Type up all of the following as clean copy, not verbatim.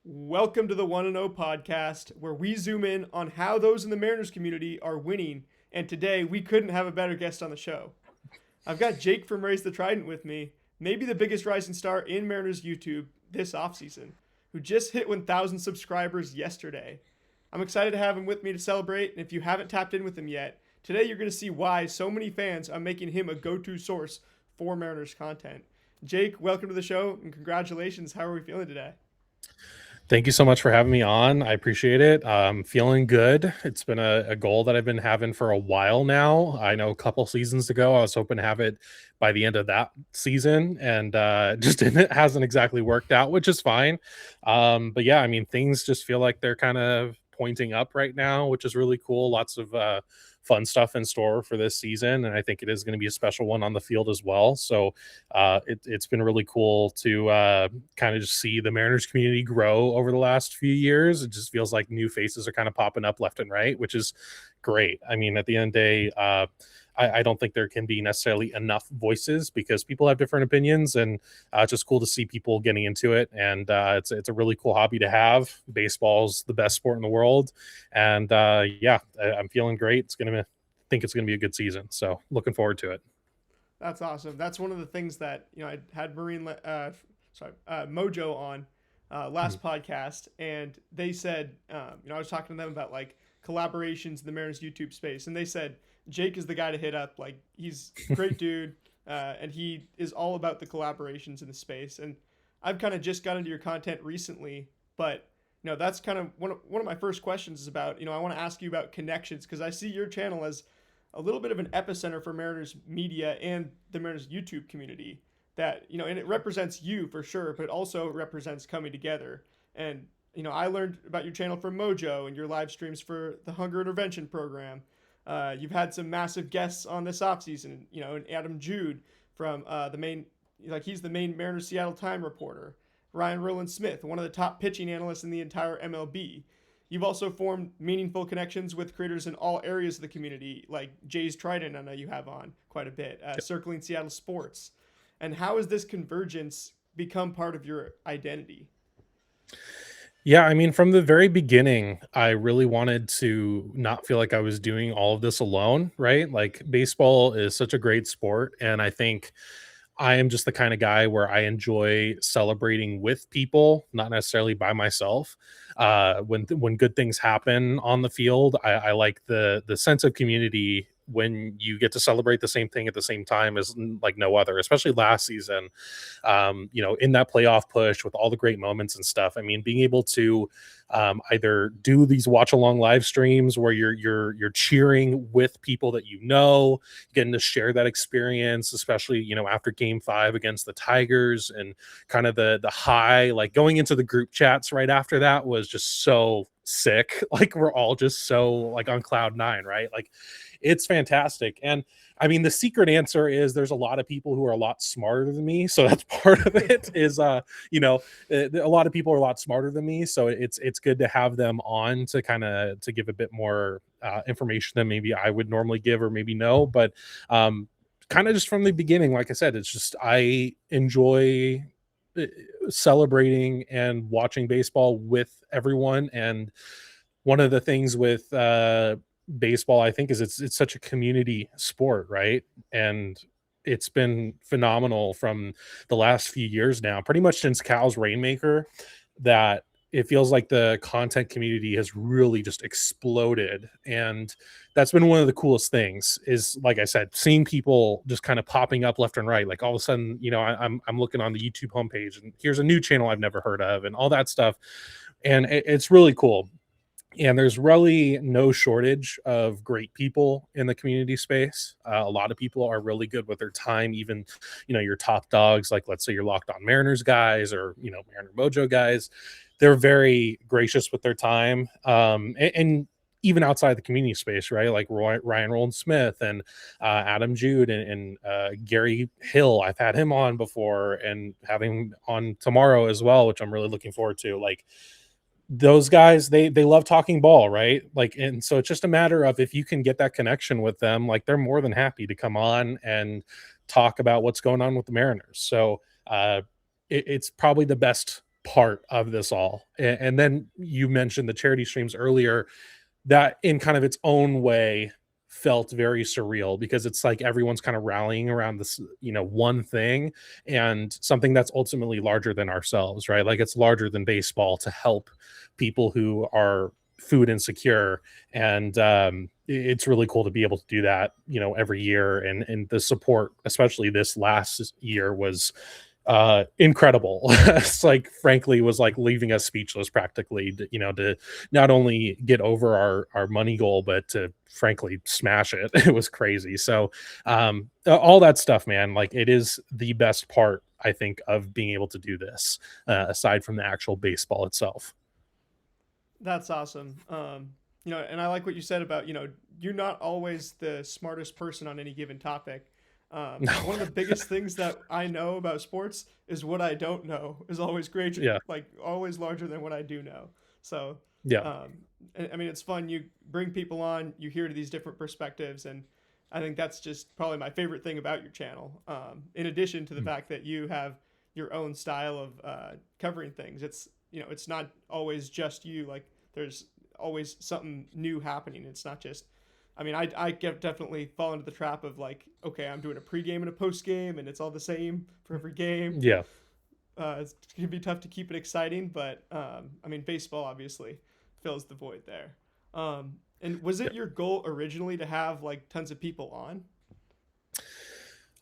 Welcome to the 1 and 0 podcast, where we zoom in on how those in the Mariners community are winning. And today, we couldn't have a better guest on the show. I've got Jake from Raise the Trident with me, maybe the biggest rising star in Mariners YouTube this offseason, who just hit 1,000 subscribers yesterday. I'm excited to have him with me to celebrate, and if you haven't tapped in with him yet, today you're going to see why so many fans are making him a go-to source for Mariners content. Jake, welcome to the show, and congratulations. How are we feeling today? Thank you so much for having me on. I appreciate it. Feeling good. It's been a goal that I've been having for a while now. I know a couple seasons ago, I was hoping to have it by the end of that season, and just it hasn't exactly worked out, which is fine. But yeah, I mean, things just feel like they're kind of pointing up right now, which is really cool. Lots of fun stuff in store for this season, and I think it is going to be a special one on the field as well. So it's been really cool to kind of just see the Mariners community grow over the last few years. It just feels like new faces are kind of popping up left and right, which is great. I mean, at the end of the day, I don't think there can be necessarily enough voices because people have different opinions, and it's just cool to see people getting into it. And it's a really cool hobby to have. Baseball's the best sport in the world, and yeah, I'm feeling great. Think it's gonna be a good season. So looking forward to it. That's awesome. That's one of the things that I had Mojo on Mhm. last podcast, and they said I was talking to them about like collaborations in the Mariners YouTube space, and they said Jake is the guy to hit up. Like he's a great dude, and he is all about the collaborations in the space. And I've kind of just got into your content recently, but that's kind of one of my first questions is about I want to ask you about connections because I see your channel as a little bit of an epicenter for Mariners media and the Mariners YouTube community. That and it represents you for sure, but it also represents coming together. And I learned about your channel from Mojo and your live streams for the Hunger Intervention Program. You've had some massive guests on this offseason, and Adam Jude from the main, like he's the main Mariners Seattle Time reporter. Ryan Roland Smith, one of the top pitching analysts in the entire MLB. You've also formed meaningful connections with creators in all areas of the community, like Jay's Trident, I know you have on quite a bit, Circling Seattle Sports. And how has this convergence become part of your identity? Yeah, I mean, from the very beginning, I really wanted to not feel like I was doing all of this alone, right? Like, baseball is such a great sport. And I think I am just the kind of guy where I enjoy celebrating with people, not necessarily by myself. When good things happen on the field, I like the sense of community when you get to celebrate the same thing at the same time as like no other, especially last season. In that playoff push with all the great moments and stuff. I mean, being able to either do these watch along live streams where you're cheering with people that getting to share that experience, especially after Game 5 against the Tigers, and kind of the high, like going into the group chats right after that was just so sick. Like we're all just so like on cloud 9, right? Like it's fantastic. And I mean, the secret answer is there's a lot of people who are a lot smarter than me. So that's part of it is, a lot of people are a lot smarter than me. So it's good to have them on to kind of to give a bit more information than maybe I would normally give or maybe no. But kind of just from the beginning, like I said, it's just I enjoy uh, celebrating and watching baseball with everyone. And one of the things with baseball, I think, is it's such a community sport, right? And it's been phenomenal from the last few years now, pretty much since Cal's Rainmaker, that it feels like the content community has really just exploded. And that's been one of the coolest things is, like I said, seeing people just kind of popping up left and right. Like all of a sudden, I'm looking on the YouTube homepage and here's a new channel I've never heard of and all that stuff. And it's really cool. And there's really no shortage of great people in the community space. A lot of people are really good with their time, even, your top dogs, like let's say your Locked On Mariners guys or, Mariner Mojo guys. They're very gracious with their time. And even outside the community space, right? Like Ryan Roland Smith and Adam Jude and Gary Hill. I've had him on before and having on tomorrow as well, which I'm really looking forward to. Like, those guys, they love talking ball, right? Like, and so it's just a matter of if you can get that connection with them, like they're more than happy to come on and talk about what's going on with the Mariners. So it's probably the best part of this all. And then you mentioned the charity streams earlier, that in kind of its own way felt very surreal because it's like everyone's kind of rallying around this, one thing and something that's ultimately larger than ourselves, right? Like it's larger than baseball to help people who are food insecure. And it's really cool to be able to do that, every year. And the support, especially this last year, was incredible. It's like frankly was like leaving us speechless practically to not only get over our money goal but to frankly smash it. It was crazy. So all that stuff, man, like it is the best part I think of being able to do this, aside from the actual baseball itself. That's awesome. And I like what you said about, you're not always the smartest person on any given topic. No. One of the biggest things that I know about sports is what I don't know is always great, Yeah. like always larger than what I do know. So, Yeah. I mean, it's fun. You bring people on, you hear these different perspectives, and I think that's just probably my favorite thing about your channel. In addition to the Mm. fact that you have your own style of covering things, it's not always just you. Like there's always something new happening. It's not just. I mean, I get definitely fall into the trap of like, okay, I'm doing a pregame and a postgame, and it's all the same for every game. Yeah. It's gonna be tough to keep it exciting, but I mean, baseball obviously fills the void there. And was Yeah. it your goal originally to have like tons of people on?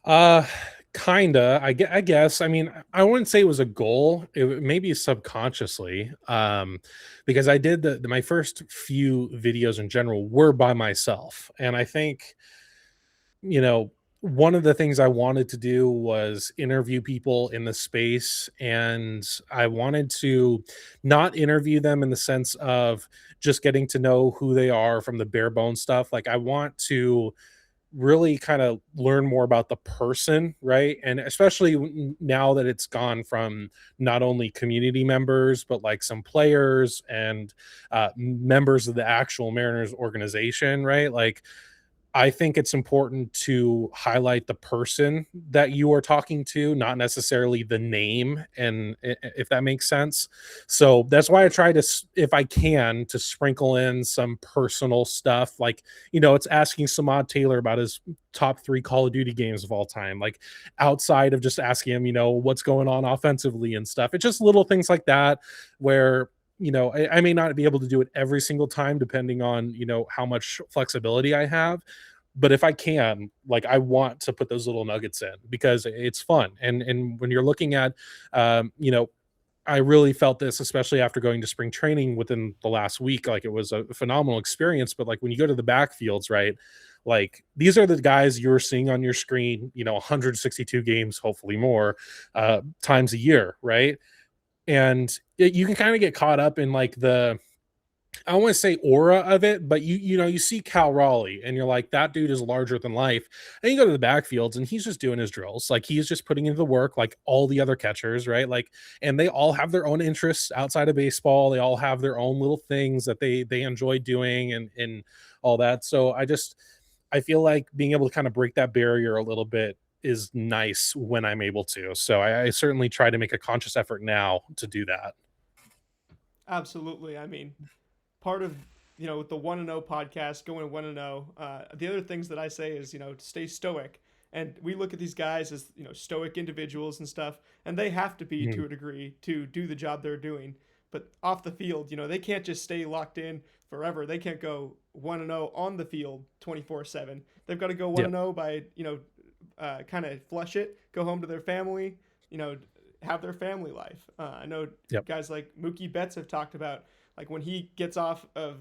Uh, kinda. I guess. I mean, I wouldn't say it was a goal. Maybe subconsciously, because I did my first few videos in general were by myself, and I think you know one of the things I wanted to do was interview people in the space, and I wanted to not interview them in the sense of just getting to know who they are from the bare bones stuff. Like I want to really kind of learn more about the person, right? And especially now that it's gone from not only community members, but like some players and members of the actual Mariners organization, right? Like, I think it's important to highlight the person that you are talking to, not necessarily the name, and if that makes sense. So that's why I try to, if I can, to sprinkle in some personal stuff. Like, it's asking Samad Taylor about his top 3 Call of Duty games of all time, like outside of just asking him, what's going on offensively and stuff. It's just little things like that where I may not be able to do it every single time depending on how much flexibility I have, but if I can, like I want to put those little nuggets in because it's fun. And when you're looking at I really felt this, especially after going to spring training within the last week. Like it was a phenomenal experience. But like when you go to the backfields, right? Like these are the guys you're seeing on your screen, 162 games, hopefully more, times a year, right? And you can kind of get caught up in like I don't want to say aura of it, but you see Cal Raleigh and you're like, that dude is larger than life. And you go to the backfields and he's just doing his drills. Like he's just putting into the work like all the other catchers, right? Like, and they all have their own interests outside of baseball. They all have their own little things that they enjoy doing and all that. So I feel like being able to kind of break that barrier a little bit is nice when I'm able to. So I certainly try to make a conscious effort now to do that. Absolutely. I mean, part of with the 1-0 podcast going 1-0, the other things that I say is to stay stoic, and we look at these guys as stoic individuals and stuff, and they have to be Mhm. to a degree to do the job they're doing. But off the field, they can't just stay locked in forever. They can't go 1-0 on the field 24/7. They've got to go Yep. 1-0 by kind of flush it, go home to their family, you know have their family life. I know Yep. guys like Mookie Betts have talked about like when he gets off of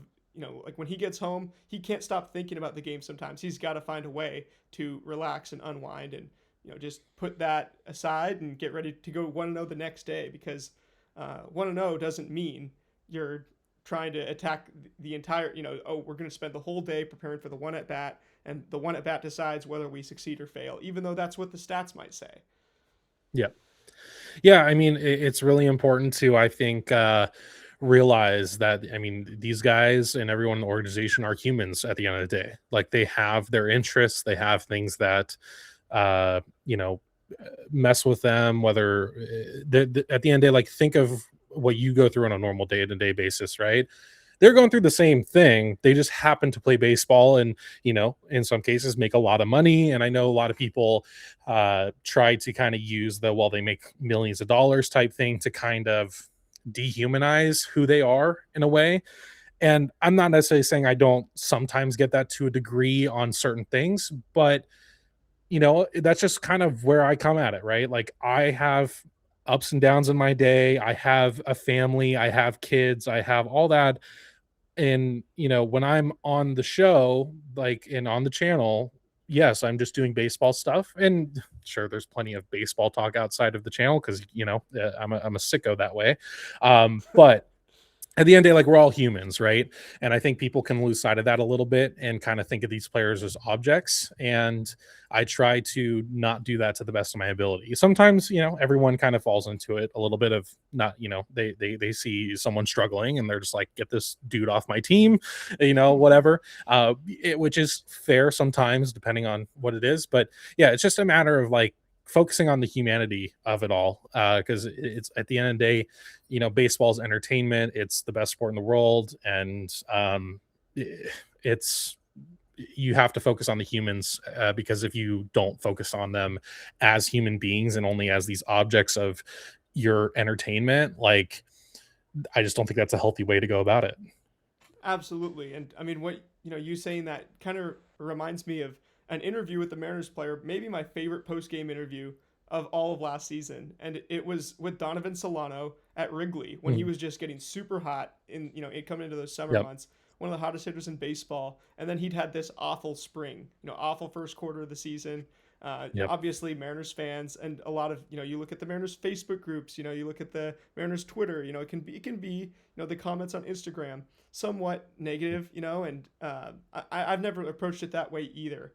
like when he gets home, he can't stop thinking about the game. Sometimes he's got to find a way to relax and unwind, and just put that aside and get ready to go 1-0 the next day, because 1-0 doesn't mean you're trying to attack the entire, oh, we're going to spend the whole day preparing for the one at bat, and the one at bat decides whether we succeed or fail, even though that's what the stats might say. Yep. Yeah, I mean, it's really important to, I think, realize that, I mean, these guys and everyone in the organization are humans at the end of the day. Like they have their interests, they have things that, uh, you know, mess with them, whether at the end of the day, like think of what you go through on a normal day-to-day basis, right? They're going through the same thing. They just happen to play baseball and, in some cases make a lot of money. And I know a lot of people try to kind of use the, well, they make millions of dollars type thing to kind of dehumanize who they are in a way. And I'm not necessarily saying I don't sometimes get that to a degree on certain things, but that's just kind of where I come at it, right? Like I have ups and downs in my day. I have a family, I have kids, I have all that. And, when I'm on the show, like and on the channel, yes, I'm just doing baseball stuff. And sure, there's plenty of baseball talk outside of the channel because, I'm a sicko that way. But at the end of the day, like we're all humans, right? And I think people can lose sight of that a little bit and kind of think of these players as objects. And I try to not do that to the best of my ability. Sometimes, everyone kind of falls into it a little bit of not, they see someone struggling and they're just like, get this dude off my team, whatever. Which is fair sometimes, depending on what it is. But yeah, it's just a matter of like focusing on the humanity of it all. Because it's at the end of the day, baseball's entertainment. It's the best sport in the world, and it's you have to focus on the humans because if you don't focus on them as human beings and only as these objects of your entertainment, like I just don't think that's a healthy way to go about it. Absolutely. And I mean, what, you saying that kind of reminds me of an interview with the Mariners player, maybe my favorite post game interview of all of last season. And it was with Donovan Solano at Wrigley when he Mhm. was just getting super hot in, coming into those summer Yep. months, one of the hottest hitters in baseball. And then he'd had this awful spring, awful first quarter of the season. Yep. Obviously, Mariners fans and a lot of you look at the Mariners Facebook groups, you look at the Mariners Twitter, it can be the comments on Instagram somewhat negative, and I've never approached it that way either,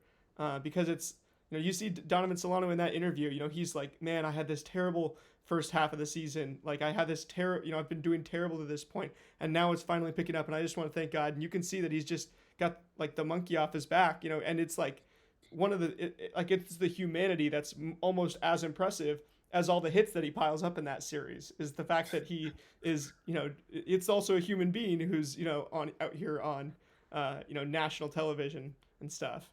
because it's you see Donovan Solano in that interview, he's like, man, I had this terrible first half of the season, like I had this terrible, I've been doing terrible to this point, and now it's finally picking up, and I just want to thank God, and you can see that he's just got like the monkey off his back, and it's like one of like it's the humanity that's almost as impressive as all the hits that he piles up in that series is the fact that he is it's also a human being who's on out here on national television and stuff.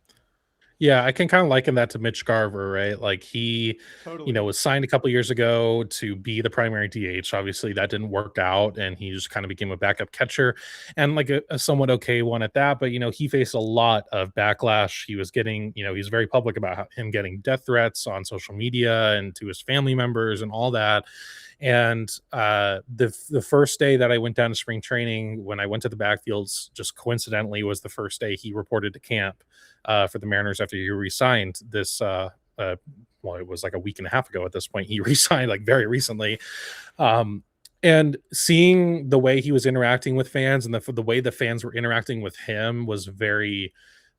Yeah, I can kind of liken that to Mitch Garver, right? Like he, Totally. was signed a couple years ago to be the primary DH. Obviously, that didn't work out, and he just kind of became a backup catcher, and like a somewhat okay one at that. But he faced a lot of backlash. He was getting, he's very public about him getting death threats on social media and to his family members and all that. And the first day that I went down to spring training, when I went to the backfields, just coincidentally was the first day he reported to camp for the Mariners after he re-signed this. Well, it was like a week and a half ago at this point. He re-signed like very recently, um, and seeing the way he was interacting with fans and the way the fans were interacting with him was very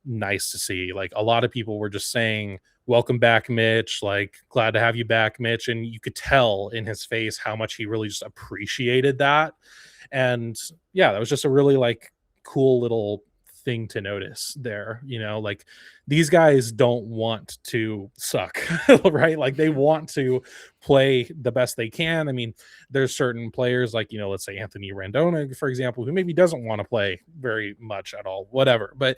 nice to see. Like a lot of people were just saying, "Welcome back, Mitch." Like, glad to have you back, Mitch. And you could tell in his face how much he really just appreciated that. And yeah, that was just a really like cool little thing to notice there. Like these guys don't want to suck, right? Like they want to play the best they can. I mean, there's certain players like, let's say Anthony Randona, for example, who maybe doesn't want to play very much at all, whatever. But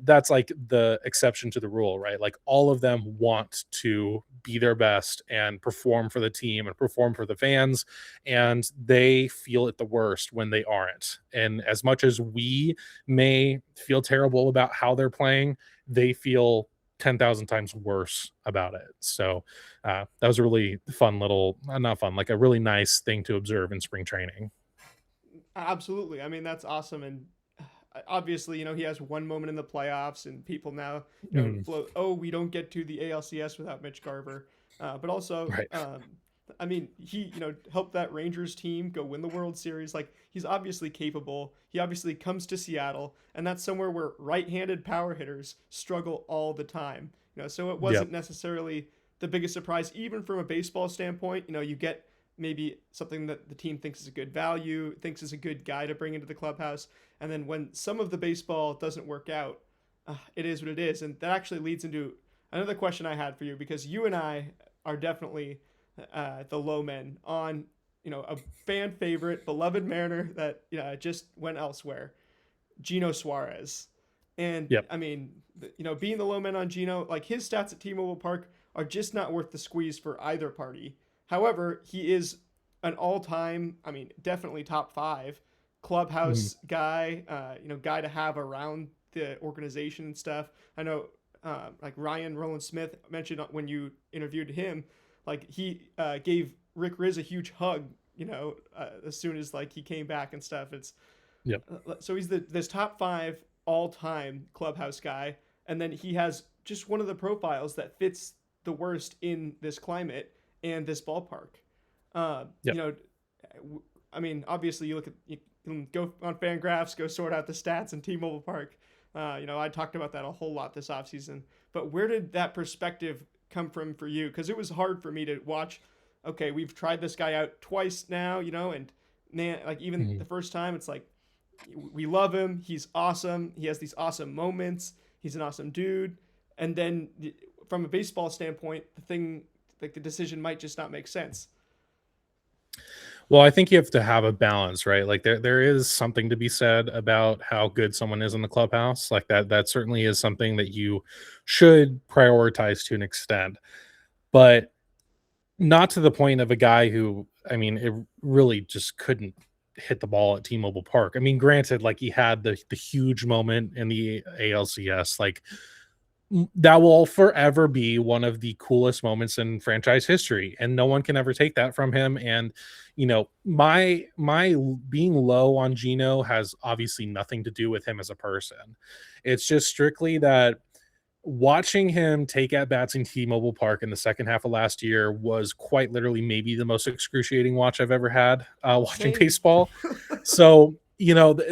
that's like the exception to the rule, right? Like all of them want to be their best and perform for the team and perform for the fans, and they feel it the worst when they aren't. And as much as we may feel terrible about how they're playing, they feel 10,000 times worse about it. So that was a really fun little, not fun, like a really nice thing to observe in spring training. Absolutely. I mean, that's awesome. And obviously, he has one moment in the playoffs, and people now, Mhm. float, oh, we don't get to the ALCS without Mitch Garver. But also, Right. I mean, he, helped that Rangers team go win the World Series. Like, he's obviously capable. He obviously comes to Seattle, and that's somewhere where right handed power hitters struggle all the time. So it Yep. wasn't necessarily the biggest surprise, even from a baseball standpoint. You get maybe something that the team thinks is a good value, thinks is a good guy to bring into the clubhouse. And then when some of the baseball doesn't work out, it is what it is. And that actually leads into another question I had for you, because you and I are definitely the low men on, a fan favorite, beloved Mariner that just went elsewhere, Gino Suarez. And Yep. I mean, being the low man on Gino, like his stats at T-Mobile Park are just not worth the squeeze for either party. However, he is an all-time, I mean, definitely top five Mhm. clubhouse guy, guy to have around the organization and stuff. I know, like Ryan Roland Smith mentioned when you interviewed him, like he gave Rick Riz a huge hug, as soon as like he came back and stuff. It's Yep. so he's this top five all time clubhouse guy, and then he has just one of the profiles that fits the worst in this climate and this ballpark. Uh, you Yep. know, I mean, obviously you can go on Fangraphs, go sort out the stats in T-Mobile Park. I talked about that a whole lot this offseason. But where did that perspective come from for you? Because it was hard for me to watch. Okay, we've tried this guy out twice now, and man, like even Mhm. the first time, it's like we love him. He's awesome. He has these awesome moments. He's an awesome dude. And then from a baseball standpoint, the decision might just not make sense. Well, I think you have to have a balance, right? Like there is something to be said about how good someone is in the clubhouse. Like that certainly is something that you should prioritize to an extent. But not to the point of a guy who, I mean, it really just couldn't hit the ball at T-Mobile Park. I mean, granted, like he had the huge moment in the ALCS, like that will forever be one of the coolest moments in franchise history, and no one can ever take that from him. And my being low on Gino has obviously nothing to do with him as a person. It's just strictly that watching him take at bats in T-Mobile Park in the second half of last year was quite literally maybe the most excruciating watch I've ever had watching Same. baseball. So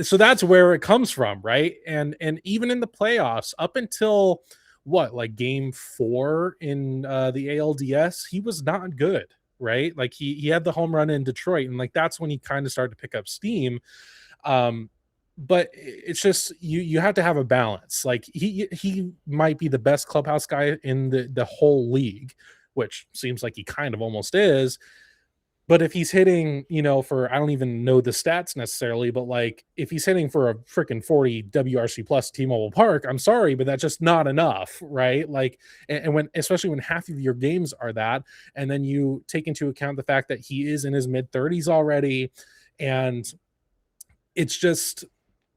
so that's where it comes from, right? And even in the playoffs, up until what, like game 4 in the ALDS, he was not good, right? Like he had the home run in Detroit, and like that's when he kind of started to pick up steam. um but it's just you have to have a balance. Like he might be the best clubhouse guy in the whole league, which seems like he kind of almost is. But if he's hitting, for, I don't even know the stats necessarily, but like if he's hitting for a freaking 40 WRC plus T-Mobile Park, I'm sorry, but that's just not enough, right? Like, and when, especially when half of your games are that, and then you take into account the fact that he is in his mid 30s already, and it's just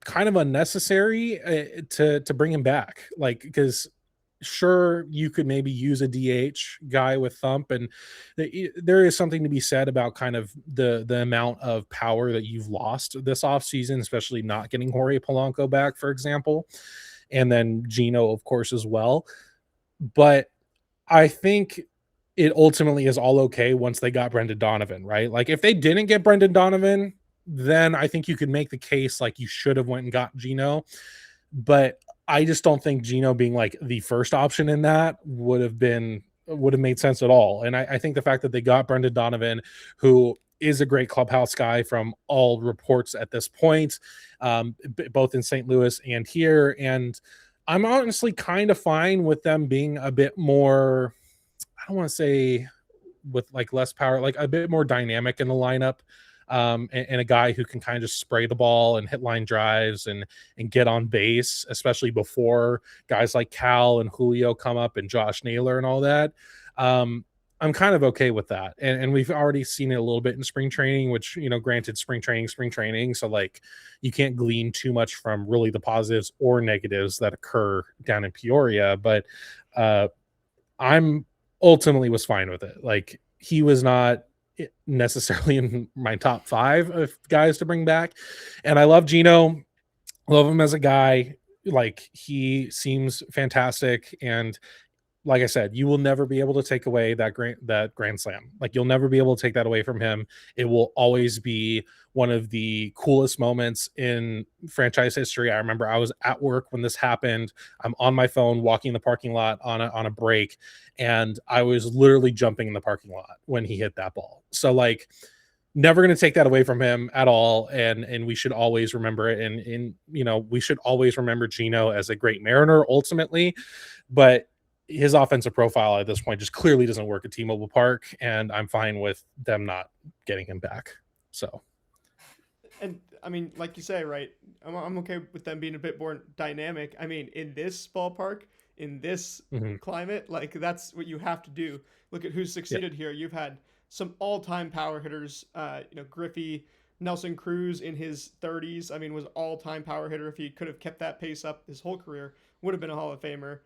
kind of unnecessary to bring him back. Like, because sure, you could maybe use a DH guy with thump, and there is something to be said about kind of the amount of power that you've lost this offseason, especially not getting Jorge Polanco back, for example, and then Gino, of course, as well. But I think it ultimately is all okay once they got Brendan Donovan, right? Like if they didn't get Brendan Donovan, then I think you could make the case like you should have went and got Gino. But I just don't think Gino being like the first option in that would have made sense at all. And I think the fact that they got Brendan Donovan, who is a great clubhouse guy from all reports at this point, both in St. Louis and here. And I'm honestly kind of fine with them being a bit more, I don't want to say with like less power, like a bit more dynamic in the lineup. And a guy who can kind of just spray the ball and hit line drives and get on base, especially before guys like Cal and Julio come up and Josh Naylor and all that. Um, I'm kind of okay with that. And we've already seen it a little bit in spring training, which, granted, spring training. So, like, you can't glean too much from really the positives or negatives that occur down in Peoria. But uh, I'm ultimately was fine with it. Like he was not necessarily in my top 5 of guys to bring back. And I love Gino, love him as a guy. Like he seems fantastic, and like I said, you will never be able to take away that grand slam. Like you'll never be able to take that away from him. It will always be one of the coolest moments in franchise history. I remember I was at work when this happened. I'm on my phone walking the parking lot on a break, and I was literally jumping in the parking lot when he hit that ball. So like never going to take that away from him at all, and we should always remember it, and we should always remember Gino as a great Mariner ultimately. But his offensive profile at this point just clearly doesn't work at T-Mobile Park, and I'm fine with them not getting him back. So, And I mean, like you say, right? I'm okay with them being a bit more dynamic. I mean, in this ballpark, in this mhm, climate, like that's what you have to do. Look at who's yeah, succeeded here. You've had some all-time power hitters. Griffey, Nelson Cruz in his 30s. I mean, was all-time power hitter. If he could have kept that pace up his whole career, would have been a Hall of Famer.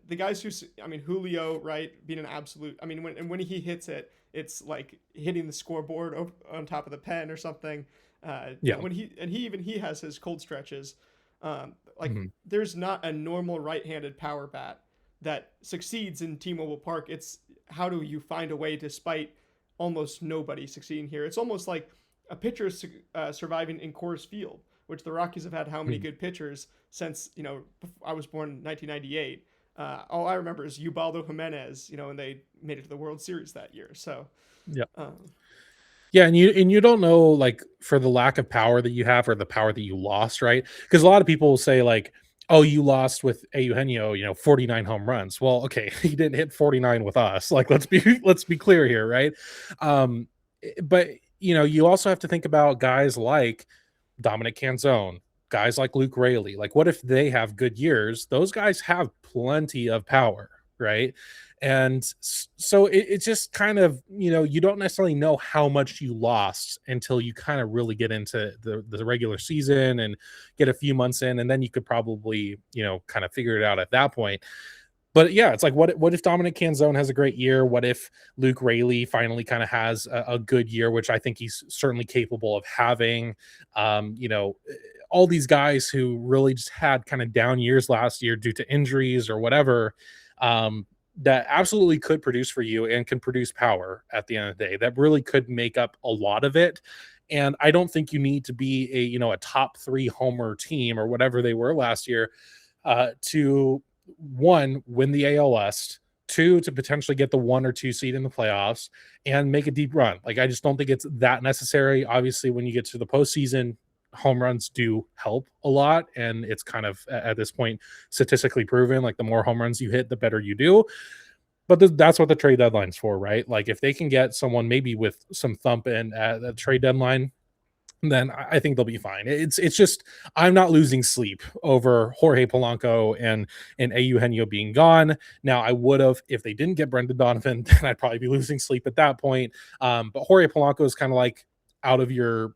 The guys who, I mean, Julio, right, being an absolute. I mean, when he hits it, it's like hitting the scoreboard on top of the pen or something. yeah, When he has his cold stretches. Like mhm, there's not a normal right-handed power bat that succeeds in T-Mobile Park. It's how do you find a way despite almost nobody succeeding here? It's almost like a pitcher surviving in Coors Field, which the Rockies have had how many mhm, good pitchers since I was born in 1998. All I remember is Ubaldo Jimenez, and they made it to the World Series that year. So yeah. um, Yeah, and you don't know, like, for the lack of power that you have or the power that you lost, right? Because a lot of people will say, like, "Oh, you lost with Eugenio, 49 home runs." Well, okay, he didn't hit 49 with us. Like, let's be let's be clear here, right? Um, but you also have to think about guys like Dominic Canzone, guys like Luke Raley. Like, what if they have good years? Those guys have plenty of power, right? And so it's just kind of, you don't necessarily know how much you lost until you kind of really get into the regular season and get a few months in, and then you could probably, kind of figure it out at that point. But yeah, it's like what if Dominic Canzone has a great year? What if Luke Raley finally kind of has a good year, which I think he's certainly capable of having? Um, you know, all these guys who really just had kind of down years last year due to injuries or whatever, that absolutely could produce for you and can produce power at the end of the day. That really could make up a lot of it. And I don't think you need to be a top 3 homer team or whatever they were last year to one, win the AL West, two, to potentially get the 1 or 2 seed in the playoffs and make a deep run. Like, I just don't think it's that necessary. Obviously, when you get to the postseason, home runs do help a lot. And it's kind of at this point statistically proven, like, the more home runs you hit, the better you do. But that's what the trade deadline's for, right? Like, if they can get someone maybe with some thump in at the trade deadline, then I think they'll be fine. It's just I'm not losing sleep over Jorge Polanco and Eugenio being gone. Now, I would have if they didn't get Brendan Donovan, then I'd probably be losing sleep at that point. But Jorge Polanco is kind of like out of your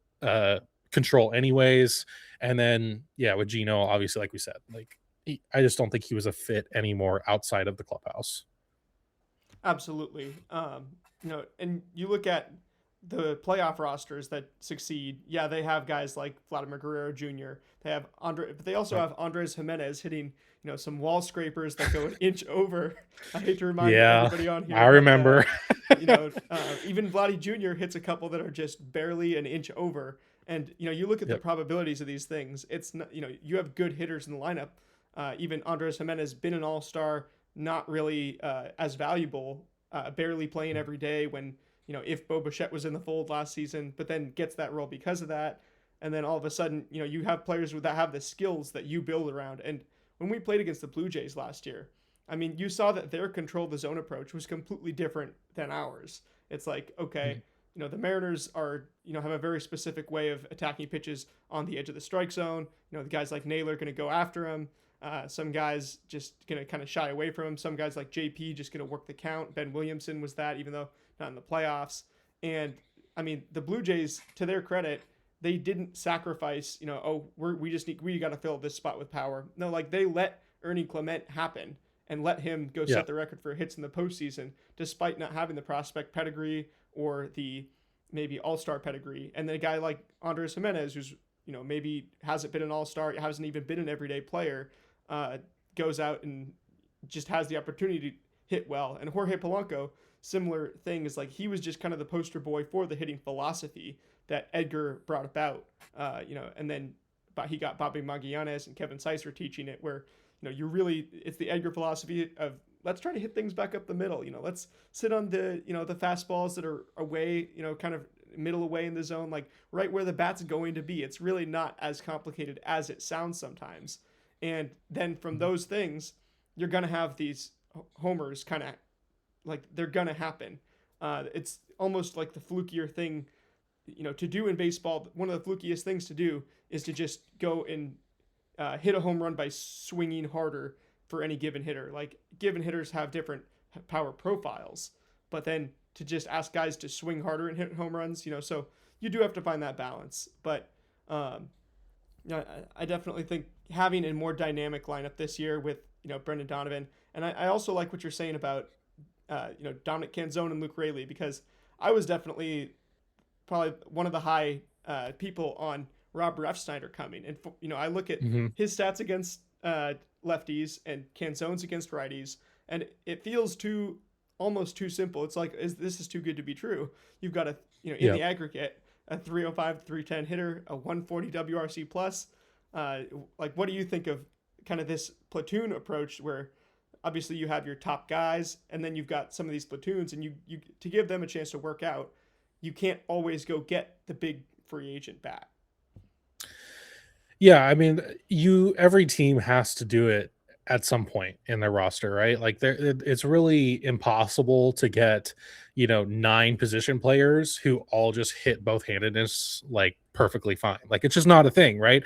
control anyways. And then yeah, with Gino, obviously, like we said, like I just don't think he was a fit anymore outside of the clubhouse. Absolutely. And you look at the playoff rosters that succeed. Yeah, they have guys like Vladimir Guerrero Jr. They have Andre, but they also Right. have Andres Jimenez hitting, some wall scrapers that go an inch over. I hate to remind Yeah, everybody on I here, but remember. even Vladdy Jr. hits a couple that are just barely an inch over. And you look at the Yep. probabilities of these things. It's not, you have good hitters in the lineup. Even Andres Jimenez been an all star, not really as valuable, barely playing every day when, if Bo Bichette was in the fold last season, but then gets that role because of that. And then all of a sudden, you have players that have the skills that you build around. And when we played against the Blue Jays last year, I mean, you saw that their control the zone approach was completely different than ours. It's like, okay, the Mariners are, have a very specific way of attacking pitches on the edge of the strike zone. The guys like Naylor are going to go after him. Some guys just gonna kind of shy away from him. Some guys like JP just gonna work the count. Ben Williamson was that, even though not in the playoffs. And I mean, the Blue Jays, to their credit, they didn't sacrifice. We got to fill this spot with power. No, like they let Ernie Clement happen and let him go Yeah. set the record for hits in the postseason, despite not having the prospect pedigree or the maybe All Star pedigree. And then a guy like Andres Jimenez, who's maybe hasn't been an All Star, hasn't even been an everyday player, uh, goes out and just has the opportunity to hit well. And Jorge Polanco, similar thing, is like he was just kind of the poster boy for the hitting philosophy that Edgar brought about. And then he got Bobby Magallanes and Kevin Seisser teaching it, where it's the Edgar philosophy of let's try to hit things back up the middle. Let's sit on the fastballs that are away, kind of middle away in the zone, like right where the bat's going to be. It's really not as complicated as it sounds sometimes. And then from those things, you're going to have these homers kind of like they're gonna happen. It's almost like the flukier thing, to do in baseball. One of the flukiest things to do is to just go and hit a home run by swinging harder for any given hitter. Like given hitters have different power profiles, but then to just ask guys to swing harder and hit home runs, so you do have to find that balance. But um, I definitely think having a more dynamic lineup this year with Brendan Donovan, and I also like what you're saying about Dominic Canzone and Luke Raley, because I was definitely probably one of the high people on Rob Refsnyder coming, and I look at Hmm. his stats against lefties and Canzone's against righties, and it feels almost too simple. It's like this is too good to be true. You've got in Yeah. the aggregate a 305 310 hitter, a 140 WRC plus. Like, what do you think of kind of this platoon approach where obviously you have your top guys and then you've got some of these platoons, and you to give them a chance to work out, you can't always go get the big free agent bat. Yeah, I mean, every team has to do it at some point in their roster, right? Like it's really impossible to get, 9 position players who all just hit both handedness like perfectly fine. Like it's just not a thing, right?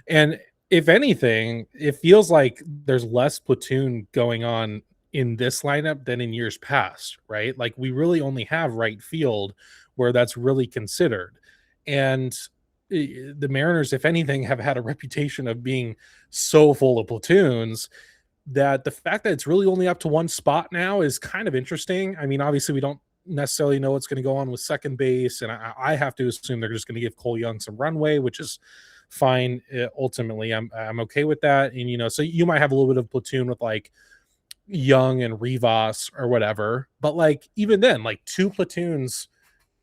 And if anything, it feels like there's less platoon going on in this lineup than in years past, right? Like we really only have right field where that's really considered. And the Mariners, if anything, have had a reputation of being so full of platoons that the fact that it's really only up to one spot now is kind of interesting. I mean, obviously, we don't necessarily know what's going to go on with second base, and I have to assume they're just going to give Cole Young some runway, which is fine. Ultimately, I'm okay with that. And so you might have a little bit of platoon with like Young and Rivas or whatever, but like even then, like 2 platoons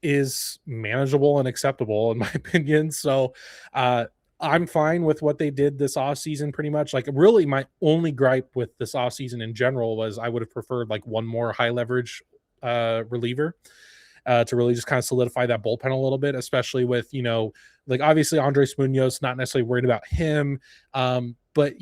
is manageable and acceptable in my opinion. So uh I'm fine with what they did this offseason pretty much. Like really my only gripe with this offseason in general was I would have preferred like one more high leverage reliever to really just kind of solidify that bullpen a little bit, especially with, like obviously Andres Munoz, not necessarily worried about him. But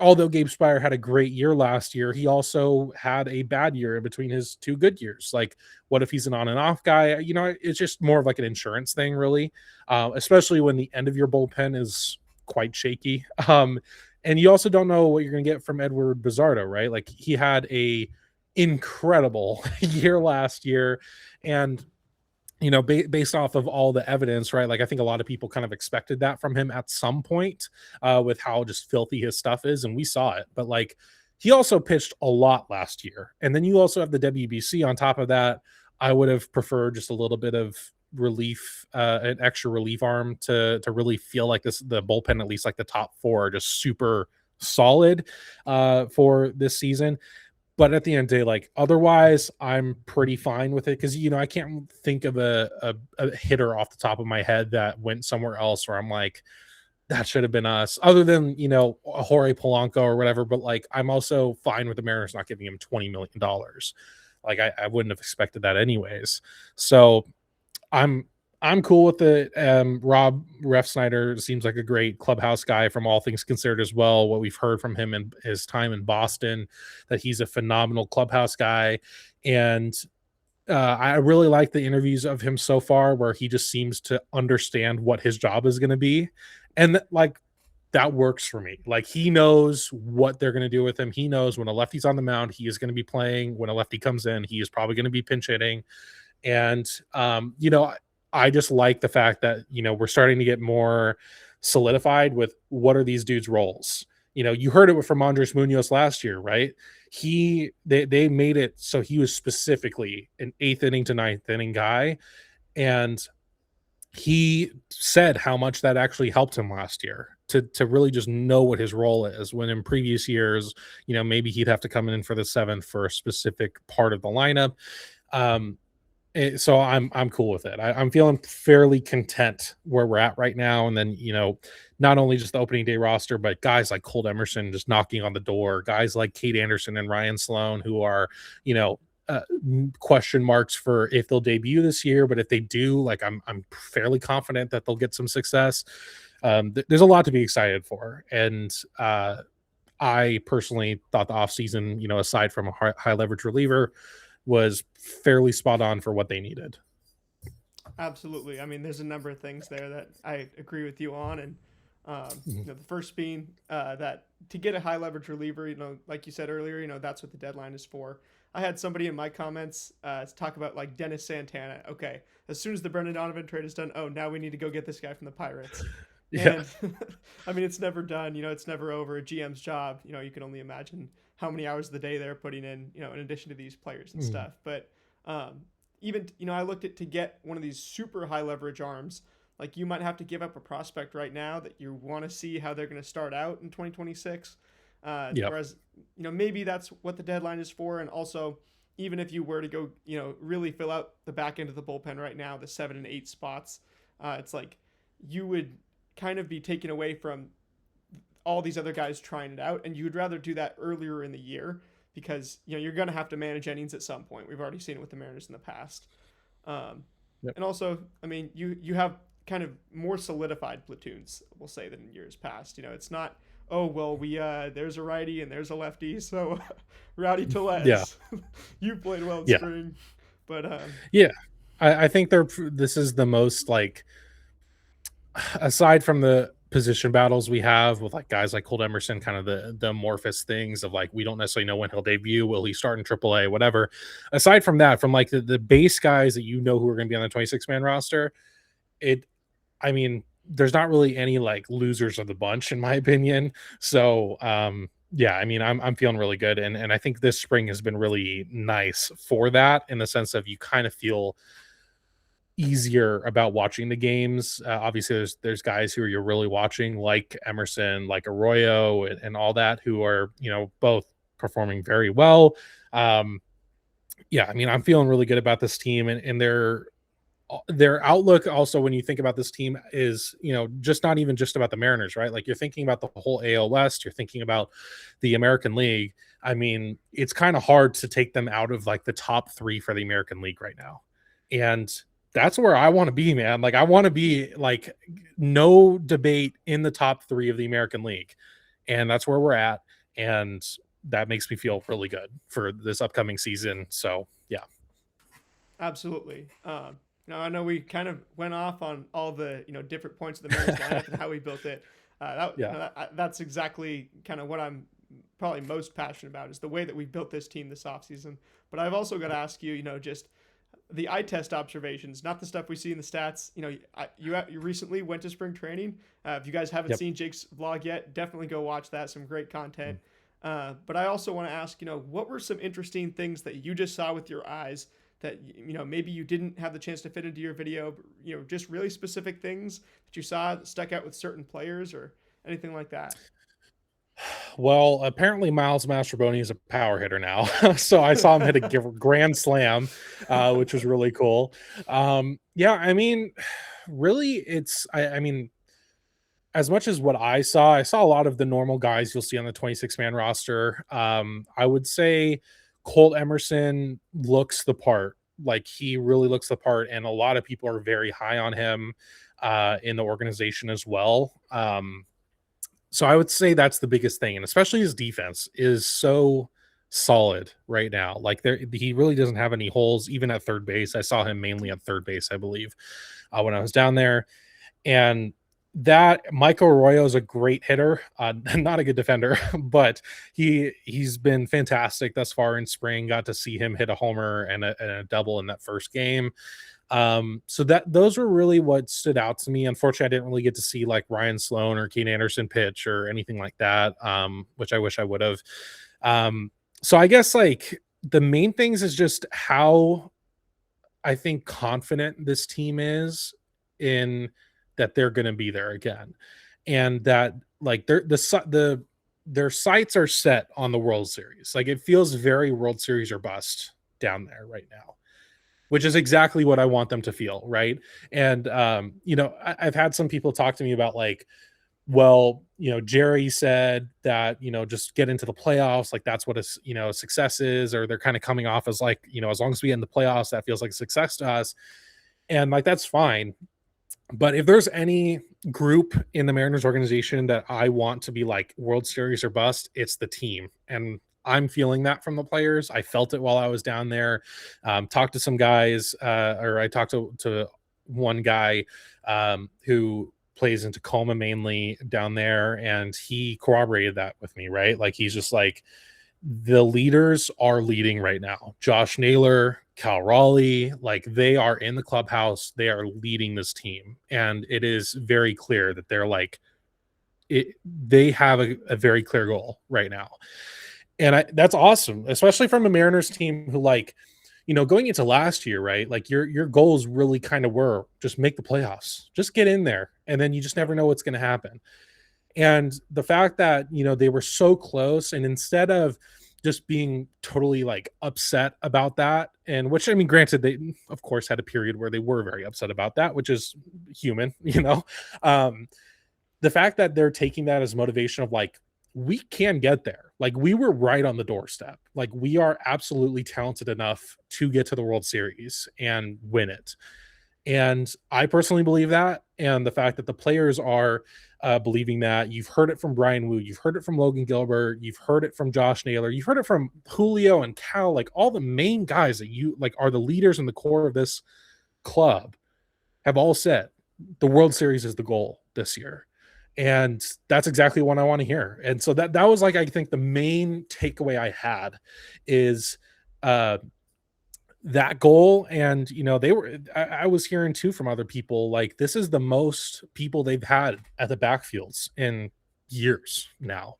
although Gabe Spire had a great year last year, he also had a bad year in between his 2 good years. Like, what if he's an on and off guy? It's just more of like an insurance thing, really, especially when the end of your bullpen is quite shaky. And you also don't know what you're going to get from Edward Bizardo, right? Like, he had a incredible year last year, and based off of all the evidence, right? Like I think a lot of people kind of expected that from him at some point, with how just filthy his stuff is, and we saw it. But like, he also pitched a lot last year, and then you also have the WBC on top of that. I would have preferred just a little bit of relief, an extra relief arm to really feel like the bullpen, at least like the top 4, are just super solid for this season. But at the end of the day, like otherwise, I'm pretty fine with it because I can't think of a hitter off the top of my head that went somewhere else where I'm like, that should have been us, other than a Jorge Polanco or whatever. But like, I'm also fine with the Mariners not giving him $20 million. Like, I wouldn't have expected that anyways. So I'm I'm cool with it. Rob Refsnyder seems like a great clubhouse guy from all things considered as well. What we've heard from him in his time in Boston, that he's a phenomenal clubhouse guy. And I really like the interviews of him so far, where he just seems to understand what his job is going to be. And like, that works for me. Like, he knows what they're going to do with him. He knows when a lefty's on the mound, he is going to be playing. When a lefty comes in, he is probably going to be pinch hitting. And, I just like the fact that, we're starting to get more solidified with what are these dudes' roles. You heard it from Andres Munoz last year, right? They made it so he was specifically an 8th inning to 9th inning guy. And he said how much that actually helped him last year to really just know what his role is, when in previous years, maybe he'd have to come in for the 7th for a specific part of the lineup. Um, so I'm cool with it. I'm feeling fairly content where we're at right now. And then, not only just the opening day roster, but guys like Colt Emerson just knocking on the door, guys like Kate Anderson and Ryan Sloan, who are, question marks for if they'll debut this year. But if they do, like, I'm fairly confident that they'll get some success. There's a lot to be excited for. And I personally thought the offseason, aside from a high leverage reliever, was fairly spot on for what they needed. Absolutely. I mean, there's a number of things there that I agree with you on, and Mhm. the first being that to get a high leverage reliever, like you said earlier, that's what the deadline is for. I had somebody in my comments talk about like Dennis Santana. Okay, as soon as the Brendan Donovan trade is done, oh, now we need to go get this guy from the Pirates. Yeah. And I mean, it's never done. It's never over. A GM's job. You can only imagine how many hours of the day they're putting in. In addition to these players and Mhm. stuff. But even I looked at to get one of these super high leverage arms. Like you might have to give up a prospect right now that you want to see how they're going to start out in 2026. Yep. Whereas maybe that's what the deadline is for, and also even if you were to go really fill out the back end of the bullpen right now, the 7 and 8 spots, it's like you would kind of be taken away from all these other guys trying it out, and you would rather do that earlier in the year because you're going to have to manage innings at some point. We've already seen it with the Mariners in the past, um, Yep. and also, I mean, you have kind of more solidified platoons, we'll say, than in years past. It's not, oh well, we there's a righty and there's a lefty, so Rowdy Yeah. Tellez, you played well in Yeah. spring, but Yeah. I think this is the most like, aside from the position battles we have with like guys like Colt Emerson, kind of the amorphous things of like we don't necessarily know when he'll debut, will he start in AAA, whatever. Aside from that, from like the base guys that who are going to be on the 26-man roster, it I mean, there's not really any like losers of the bunch in my opinion. So yeah, I mean, I'm feeling really good, and I think this spring has been really nice for that, in the sense of you kind of feel easier about watching the games. Obviously, there's guys who you're really watching, like Emerson, like Arroyo, and all that, who are both performing very well. Um, yeah, I mean, I'm feeling really good about this team, and their outlook. Also, when you think about this team, is just not even just about the Mariners, right? Like you're thinking about the whole AL West, you're thinking about the American League. I mean, it's kind of hard to take them out of like the top three for the American League right now, and that's where I want to be, man. Like I want to be like no debate in the top three of the American League, and that's where we're at, and that makes me feel really good for this upcoming season. So yeah. absolutely. I know we kind of went off on all the different points of the Mariners lineup and how we built it. Yeah. That's exactly kind of what I'm probably most passionate about is the way that we built this team this offseason. But I've also got to ask you, just the eye test observations, not the stuff we see in the stats. You recently went to spring training. If you guys haven't Yep. seen Jake's vlog yet, definitely go watch that. Some great content. But I also want to ask, what were some interesting things that you just saw with your eyes that maybe you didn't have the chance to fit into your video, but, just really specific things that you saw that stuck out with certain players or anything like that. Well, apparently Miles Mastroboni is a power hitter now. So I saw him hit a grand slam, which was really cool. Yeah, I mean, really, I mean, as much as what I saw a lot of the normal guys you'll see on the 26-man roster. I would say Colt Emerson looks the part. Like he really looks the part, and a lot of people are very high on him in the organization as well. So I would say that's the biggest thing, and especially his defense is so solid right now. Like he really doesn't have any holes, even at third base. I saw him mainly at third base, I believe, when I was down there. And that Michael Arroyo is a great hitter, not a good defender, but he's been fantastic thus far in spring. Got to see him hit a homer and a double in that first game. So those were really what stood out to me. Unfortunately, I didn't really get to see like Ryan Sloan or Keen Anderson pitch or anything like that, which I wish I would have. So I guess like the main things is just how I think confident this team is in that they're going to be there again, and that like their sights are set on the World Series. Like it feels very World Series or bust down there right now, which is exactly what I want them to feel, right? And I've had some people talk to me about like, well, Jerry said that, just get into the playoffs, like that's what a success is, or they're kind of coming off as like, as long as we get in the playoffs, that feels like a success to us. And like that's fine. But if there's any group in the Mariners organization that I want to be like World Series or bust, it's the team. And I'm feeling that from the players. I felt it while I was down there. Talked to some guys, or I talked to one guy who plays in Tacoma mainly down there, and he corroborated that with me, right? Like he's just like, the leaders are leading right now. Josh Naylor, Cal Raleigh, like they are in the clubhouse. They are leading this team. And it is very clear that they're like, they have a very clear goal right now. And that's awesome, especially from a Mariners team who like, going into last year, right? Like your goals really kind of were just make the playoffs, just get in there. And then you just never know what's going to happen. And the fact that, they were so close, and instead of just being totally like upset about that, and which, I mean, granted, they of course had a period where they were very upset about that, which is human, um, the fact that they're taking that as motivation of like, we can get there. Like we were right on the doorstep. Like we are absolutely talented enough to get to the World Series and win it. And I personally believe that. And the fact that the players are believing that, you've heard it from Brian Wu, you've heard it from Logan Gilbert, you've heard it from Josh Naylor, you've heard it from Julio and Cal, like all the main guys that you like are the leaders in the core of this club have all said the World Series is the goal this year. And that's exactly what I want to hear. And so that was like, I think the main takeaway I had is uh that goal. And I was hearing too from other people, like this is the most people they've had at the backfields in years now,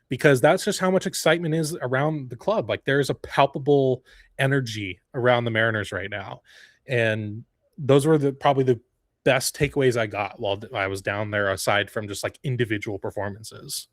because that's just how much excitement is around the club. Like there's a palpable energy around the Mariners right now. And those were probably the best takeaways I got while I was down there, aside from just like individual performances.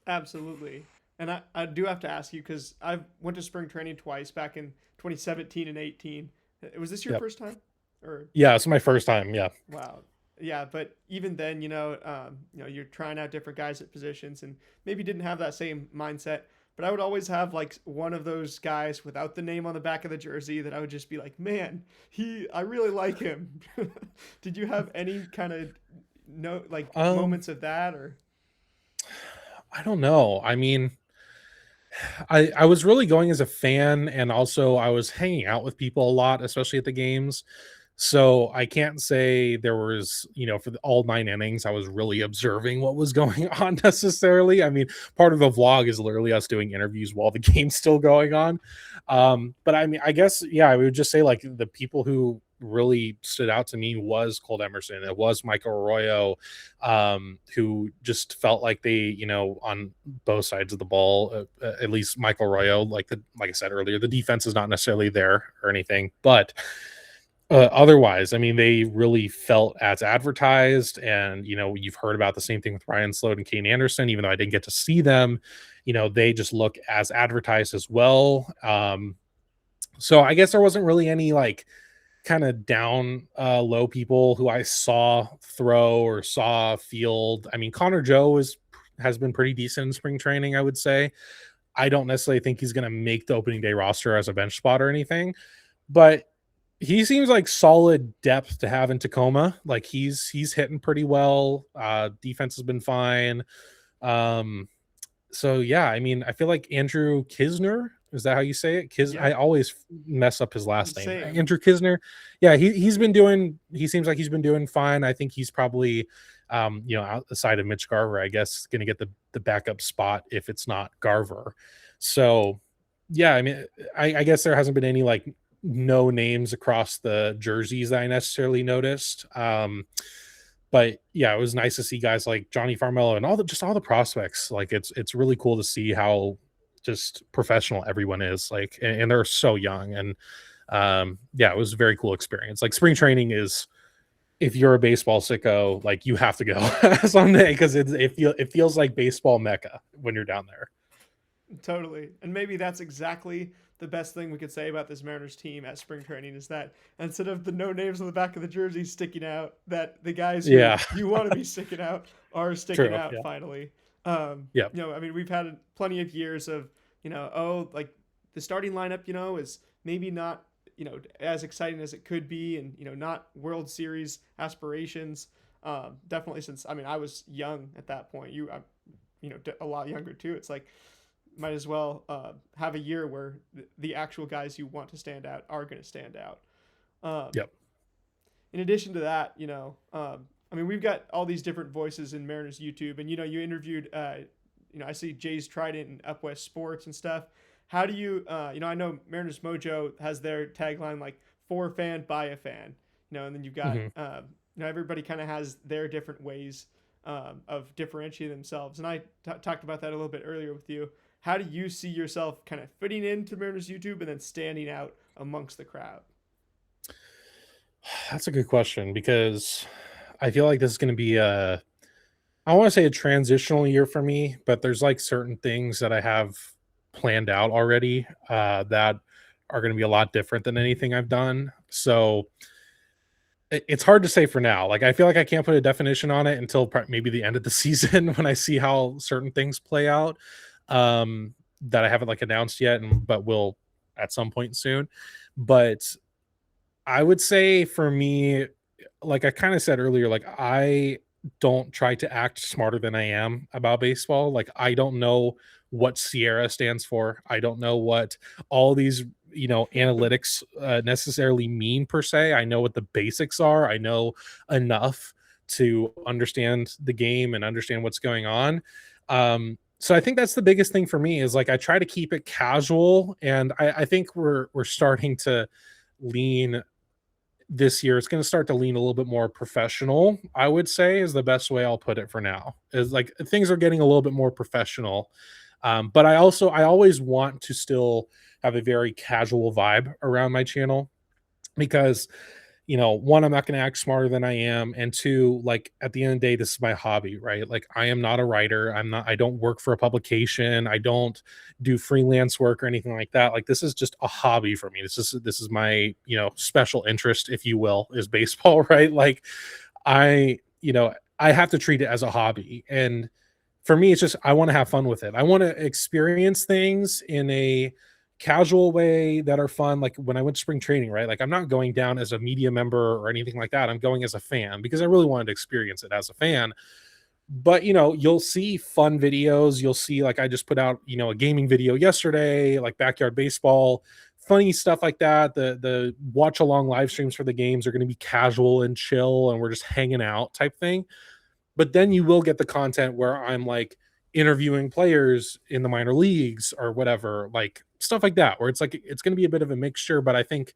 Absolutely. And I do have to ask you because I went to spring training twice back in 2017 and 18. Was this your Yep. first time? Or Yeah, it's my first time. Yeah. wow, yeah. But even then, you're trying out different guys at positions, and maybe didn't have that same mindset. But I would always have like one of those guys without the name on the back of the jersey that I would just be like, man, I really like him. Did you have any kind of no like Um, moments of that or? I don't know. I mean, I was really going as a fan, and also I was hanging out with people a lot, especially at the games. So I can't say there was, for all 9 innings, I was really observing what was going on necessarily. I mean, part of the vlog is literally us doing interviews while the game's still going on. But I mean, I guess, yeah, I would just say like the people who really stood out to me was Colt Emerson. It was Michael Arroyo, who just felt like they, on both sides of the ball, at least Michael Arroyo, like I said earlier, the defense is not necessarily there or anything, but otherwise, I mean, they really felt as advertised. And, you've heard about the same thing with Ryan Sloat and Kane Anderson, even though I didn't get to see them, they just look as advertised as well. So I guess there wasn't really any like kind of down low people who I saw throw or saw field. I mean, Connor Joe has been pretty decent in spring training, I would say. I don't necessarily think he's going to make the opening day roster as a bench spot or anything, but he seems like solid depth to have in Tacoma. Like he's hitting pretty well. Defense has been fine. Um, so yeah, I mean, I feel like Andrew Kisner, is that how you say it? I Yep, always mess up his last name. same. Andrew Kisner. Yeah, he seems like he's been doing fine. I think he's probably outside of Mitch Garver, I guess, gonna get the backup spot if it's not Garver. So yeah, I mean, I guess there hasn't been any like no names across the jerseys that I necessarily noticed. But yeah, it was nice to see guys like Johnny Farmelo and all the prospects. Like it's really cool to see how just professional everyone is. Like, and they're so young. And yeah, it was a very cool experience. Like spring training is, if you're a baseball sicko, like you have to go someday, because it feels like baseball mecca when you're down there. Totally. And maybe that's exactly the best thing we could say about this Mariners team at spring training is that instead of the no names on the back of the jersey sticking out, that the guys who Yeah, you want to be sticking out are sticking true. out Yeah, finally. yeah, I mean, we've had plenty of years of, like the starting lineup, is maybe not, as exciting as it could be and, not World Series aspirations. Definitely since I mean I was young at that point. A lot younger too. It's like might as well have a year where the actual guys you want to stand out are going to stand out. Um, Yep. in addition to that, I mean, we've got all these different voices in Mariners YouTube, and you interviewed, I see Jay's Trident and Up West Sports and stuff. How do you, I know Mariners Mojo has their tagline like "for a fan by a fan," and then you've got, Hmm. everybody kind of has their different ways of differentiating themselves, and I talked about that a little bit earlier with you. How do you see yourself kind of fitting into Mariners YouTube and then standing out amongst the crowd? That's a good question because I feel like this is going to be a, I want to say a transitional year for me, but there's like certain things that I have planned out already that are going to be a lot different than anything I've done. So it's hard to say for now. Like I feel like I can't put a definition on it until maybe the end of the season when I see how certain things play out that I haven't like announced yet, and but will at some point soon. But I would say for me, like I kind of said earlier, like I don't try to act smarter than I am about baseball. Like I don't know what Sierra stands for. I don't know what all these, analytics necessarily mean per se. I know what the basics are. I know enough to understand the game and understand what's going on. So I think that's the biggest thing for me is like I try to keep it casual, and I think we're starting to lean this year. It's going to start to lean a little bit more professional, I would say, is the best way I'll put it for now. Is like things are getting a little bit more professional. But I always want to still have a very casual vibe around my channel because one, I'm not going to act smarter than I am. And two, like at the end of the day, this is my hobby, right? Like I am not a writer. I don't work for a publication. I don't do freelance work or anything like that. Like this is just a hobby for me. This is my, special interest, if you will, is baseball, right? Like I have to treat it as a hobby. And for me, it's just I want to have fun with it. I want to experience things in a casual way that are fun. Like when I went to spring training, right? Like I'm not going down as a media member or anything like that. I'm going as a fan because I really wanted to experience it as a fan. But you'll see fun videos. You'll see like I just put out, a gaming video yesterday, like backyard baseball, funny stuff like that. The watch along live streams for the games are going to be casual and chill and we're just hanging out type thing. But then you will get the content where I'm like interviewing players in the minor leagues or whatever, like stuff like that, where it's like it's going to be a bit of a mixture. But I think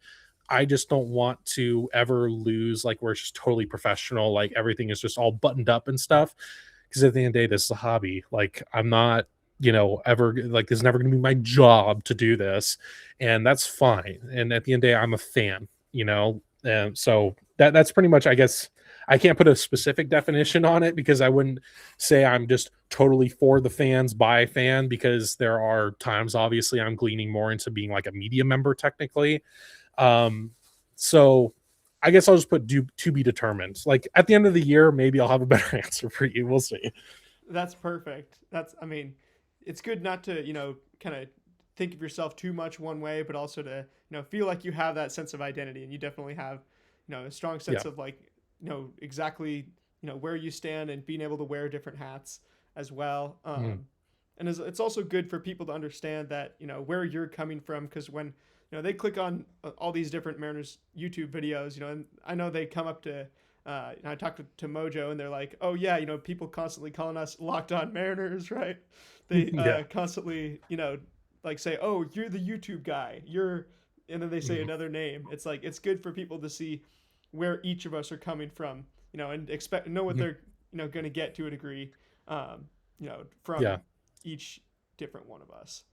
I just don't want to ever lose like where it's just totally professional, like everything is just all buttoned up and stuff. Because at the end of the day, this is a hobby. Like I'm not, ever like this is never going to be my job to do this, and that's fine. And at the end of the day, I'm a fan, and so that's pretty much, I guess. I can't put a specific definition on it because I wouldn't say I'm just totally for the fans by a fan, because there are times obviously I'm gleaning more into being like a media member technically. Um, so I guess I'll just put to be determined. Like at the end of the year, maybe I'll have a better answer for you. We'll see. That's perfect. I mean, it's good not to, kind of think of yourself too much one way, but also to, feel like you have that sense of identity, and you definitely have, a strong Yeah. sense of like, exactly, where you stand and being able to wear different hats as well. Mhm. And it's also good for people to understand that, where you're coming from, because when, they click on all these different Mariners YouTube videos, and I know they come up to, I talked to Mojo, and they're like, "Oh yeah, people constantly calling us Locked On Mariners, right?" They Yeah. constantly, like say, "Oh, you're the YouTube guy. You're," and then they say Mhm. another name. It's like it's good for people to see where each of us are coming from, and know what Mhm. they're, going to get to a degree, Yeah. from each different one of us.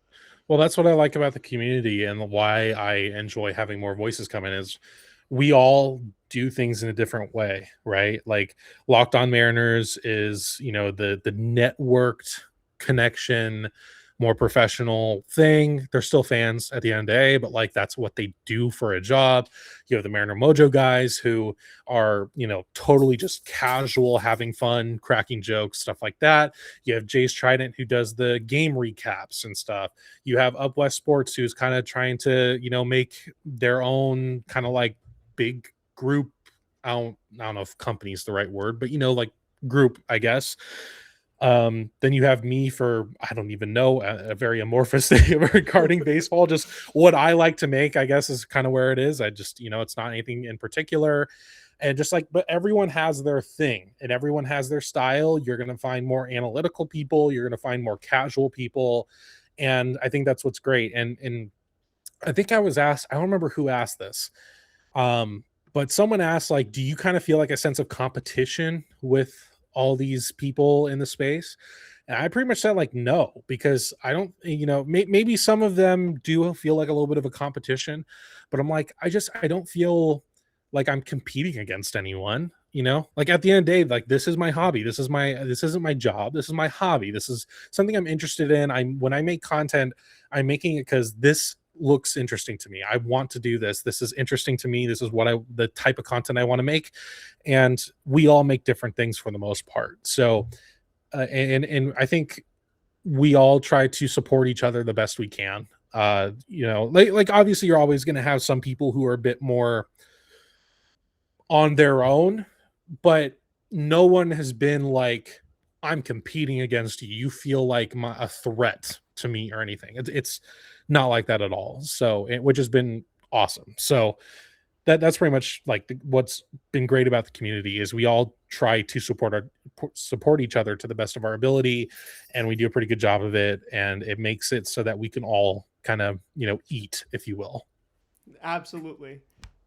Well, that's what I like about the community and why I enjoy having more voices come in is we all do things in a different way, right? Like Locked On Mariners is, the networked connection, more professional thing. They're still fans at the end of the day, but like that's what they do for a job. You have the Mariner Mojo guys who are, totally just casual, having fun, cracking jokes, stuff like that. You have Jay's Trident who does the game recaps and stuff. You have Up West Sports who's kind of trying to, make their own kind of like big group I don't know if company is the right word, but like group, I guess. Then you have me for I don't even know a very amorphous thing regarding baseball. Just what I like to make, I guess, is kind of where it is. I just it's not anything in particular, and just like but everyone has their thing and everyone has their style. You're gonna find more analytical people. You're gonna find more casual people, and I think that's what's great. And I think I was asked. I don't remember who asked this, um, but someone asked, like, do you kind of feel like a sense of competition with all these people in the space? And I pretty much said, like, no, because I don't, maybe some of them do feel like a little bit of a competition, but I'm like, I don't feel like I'm competing against anyone. Like at the end of the day, like this is my hobby. This isn't my job. This is my hobby. This is something I'm interested in. When I make content, I'm making it because this looks interesting to me. I want to do this. This is interesting to me. This is the type of content I want to make. And we all make different things for the most part. So, and I think we all try to support each other the best we can. Like obviously you're always going to have some people who are a bit more on their own, but no one has been like, I'm competing against you. You feel like a threat to me or anything. It's not like that at all. So, which has been awesome. So that's pretty much like what's been great about the community is we all try to support each other to the best of our ability, and we do a pretty good job of it. And it makes it so that we can all kind of eat, if you will. Absolutely.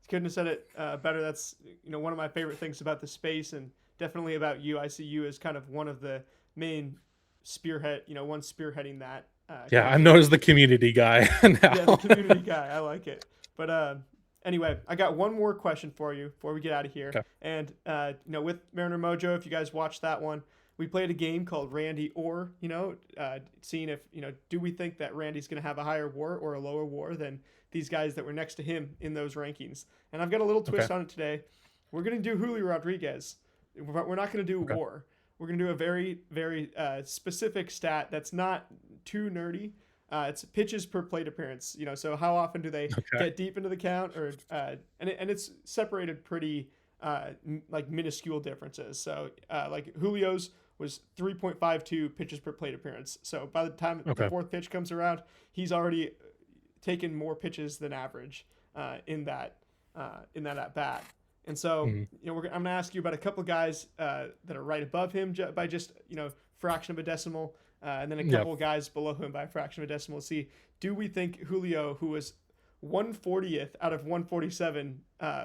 Couldn't have said it better. That's one of my favorite things about the space, and definitely about you. I see you as kind of one of the main spearhead. One spearheading that Yeah, kind of I'm known as the community. community guy Yeah, the now. community guy. I like it. But anyway, I got one more question for you before we get out of here. Okay. And with Mariner Mojo, if you guys watched that one, we played a game called Randy Or. Seeing if do we think that Randy's going to have a higher WAR or a lower WAR than these guys that were next to him in those rankings. And I've got a little Okay. twist on it today. We're going to do Julio Rodriguez. We're not going to do Okay. WAR. We're going to do a very, very specific stat that's not too nerdy. It's pitches per plate appearance. So how often do they Okay. get deep into the count, or and it's separated pretty like minuscule differences. So like Julio's was 3.52 pitches per plate appearance. So by the time the Okay. fourth pitch comes around, he's already taken more pitches than average in that at bat. And so, Mhm. I'm going to ask you about a couple guys that are right above him by just fraction of a decimal, and then a Yep. couple of guys below him by a fraction of a decimal. See, do we think Julio, who was 140th out of 147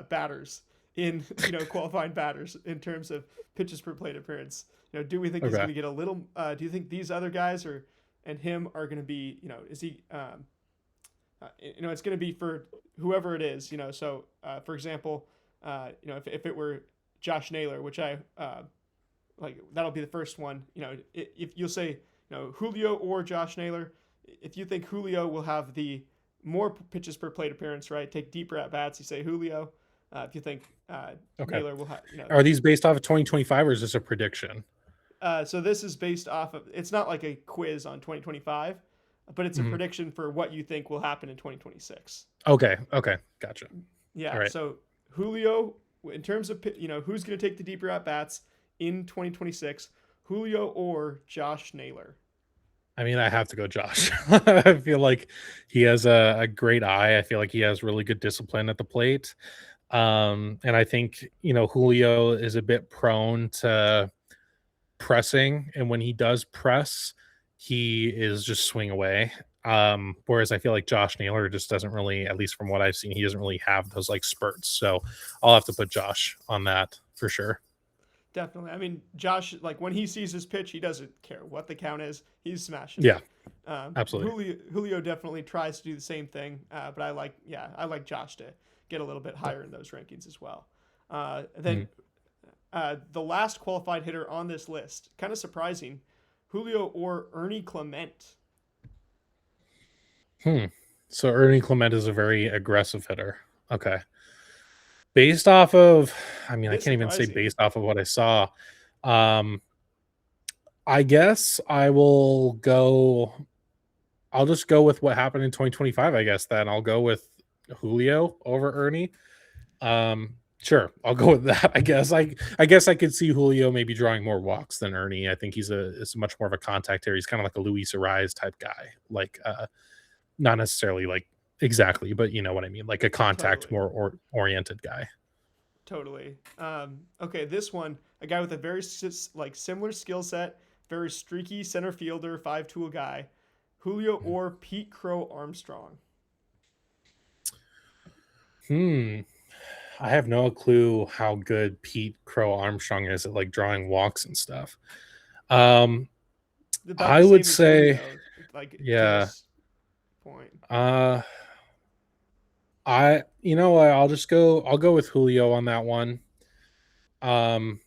batters in qualifying batters in terms of pitches per plate appearance, do we think he's Okay. going to get a little? Do you think these other guys and him are going to be? Is he? It's going to be for whoever it is. So for example, if it were Josh Naylor, which I like, that'll be the first one. If you'll say Julio or Josh Naylor, if you think Julio will have the more pitches per plate appearance, right? Take deeper at bats. You say Julio. If you think Okay. Naylor will have, Are these based off of 2025 or is this a prediction? so this is based off of. It's not like a quiz on 2025, but it's a Mhm. prediction for what you think will happen in 2026. Okay. Okay. Gotcha. All Yeah. right. So Julio, in terms of who's going to take the deeper at bats in 2026, Julio or Josh Naylor. I mean, I have to go Josh. I feel like he has a great eye. I feel like he has really good discipline at the plate. And I think, Julio is a bit prone to pressing. And when he does press, he is just swing away. Whereas I feel like Josh Naylor just doesn't really, at least from what I've seen, he doesn't really have those like spurts. So I'll have to put Josh on that for sure. Definitely. I mean, Josh, like when he sees his pitch, he doesn't care what the count is. He's smashing Yeah, it. absolutely. Julio definitely tries to do the same thing, but I like Josh to get a little bit higher in those rankings as well. Then Mhm. the last qualified hitter on this list, kind of surprising, Julio or Ernie Clement. Hmm. So Ernie Clement is a very aggressive hitter. Okay. Based off of, I mean, It I is can't even say surprising. based off of what I saw. Um, I guess I'll just go with what happened in 2025, I guess then. I'll go with Julio over Ernie. Um, Sure, I'll go with that. I guess I could see Julio maybe drawing more walks than Ernie. I think is much more of a contact hitter. He's kind of like a Luis Ariz type guy. Like not necessarily like exactly, but you know what I mean, like a contact Totally. more oriented guy. Totally. Okay, this one, a guy with a very like similar skill set, very streaky center fielder, five tool guy, Julio or Pete Crow Armstrong. Hmm. I have no clue how good Pete Crow Armstrong is at like drawing walks and stuff. Um, About I the would same as say, Julio, like to yeah. this point. Uh, I you know what? I'll go with Julio on that one. Um,